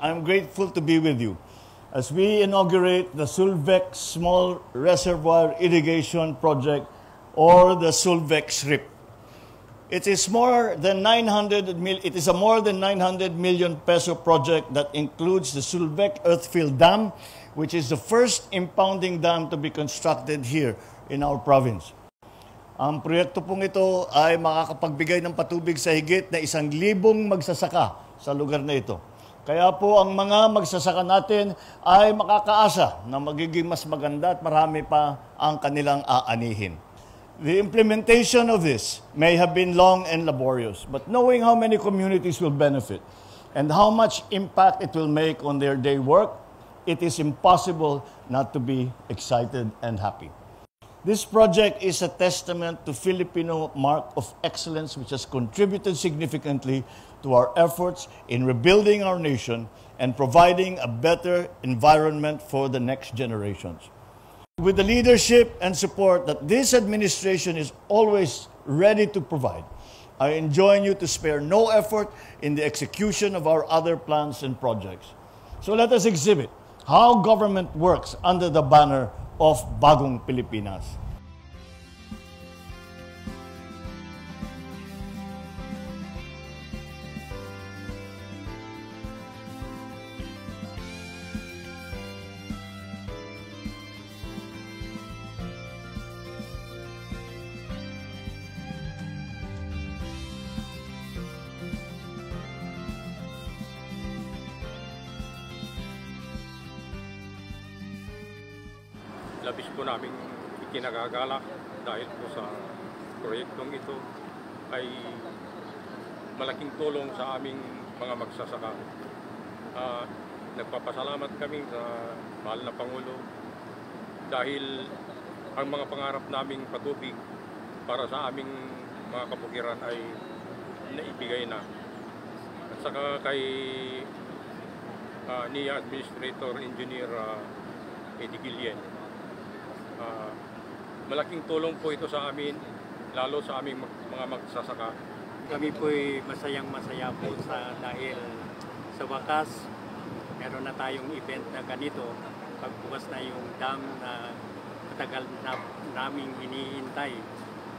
I'm grateful to be with you as we inaugurate the Sulvec Small Reservoir Irrigation Project, or the Sulvec SRIP. It is a more than 900 million peso project that includes the Sulvec Earthfield Dam, which is the first impounding dam to be constructed here in our province. Ang proyekto pong ito ay makakapagbigay ng patubig sa higit na 1,000 magsasaka sa lugar na ito. Kaya po ang mga magsasaka natin ay makakaasa na magiging mas maganda at marami pa ang kanilang aanihin. The implementation of this may have been long and laborious, but knowing how many communities will benefit and how much impact it will make on their day work, it is impossible not to be excited and happy. This project is a testament to Filipino mark of excellence, which has contributed significantly to our efforts in rebuilding our nation and providing a better environment for the next generations. With the leadership and support that this administration is always ready to provide, I enjoin you to spare no effort in the execution of our other plans and projects. So let us exhibit how government works under the banner of Bagong Pilipinas. Labis po namin ikinagagalak dahil po sa proyektong ito ay malaking tulong sa aming mga magsasaka. Nagpapasalamat kami sa mahal na Pangulo dahil ang mga pangarap naming patubig para sa aming mga kabukiran ay naibigay na. At saka kay NIA Administrator Engineer Eddie Guillen, malaking tulong po ito sa amin, lalo sa aming mga magsasaka. Kami po'y masayang-masaya po dahil sa wakas meron na tayong event na ganito. Pagbukas na yung dam na matagal na naming hinihintay,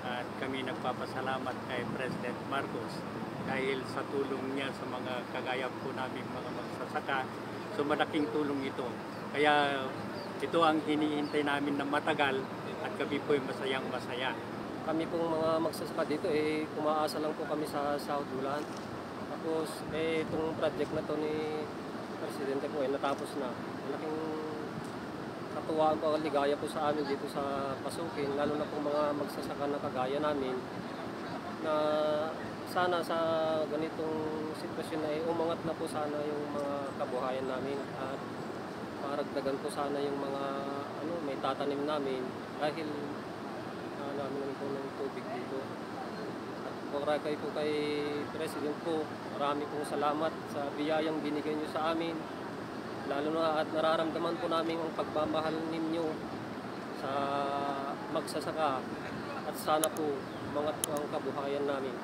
at kami nagpapasalamat kay President Marcos dahil sa tulong niya sa mga kagaya po namin mga magsasaka. So malaking tulong ito. Kaya ito ang hinihintay namin na matagal at kami po'y masayang-masaya. Kami pong mga magsasaka dito, kumaasa lang po kami sa South Bulan. Tapos itong project na to ni Presidente po natapos na. Malaking katuwaan po, ligaya po sa amin dito sa Pasukin, lalo na po mga magsasaka na kagaya namin, na sana sa ganitong sitwasyon na umangat na po sana yung mga kabuhayan namin at maragdagan po sana yung mga may tatanim namin dahil namin po ng tubig dito. At maraming po kay President po, marami pong salamat sa biyayang binigay niyo sa amin, lalo na at nararamdaman po namin ang pagmamahal ninyo sa magsasaka at sana po umangat po ang kabuhayan namin.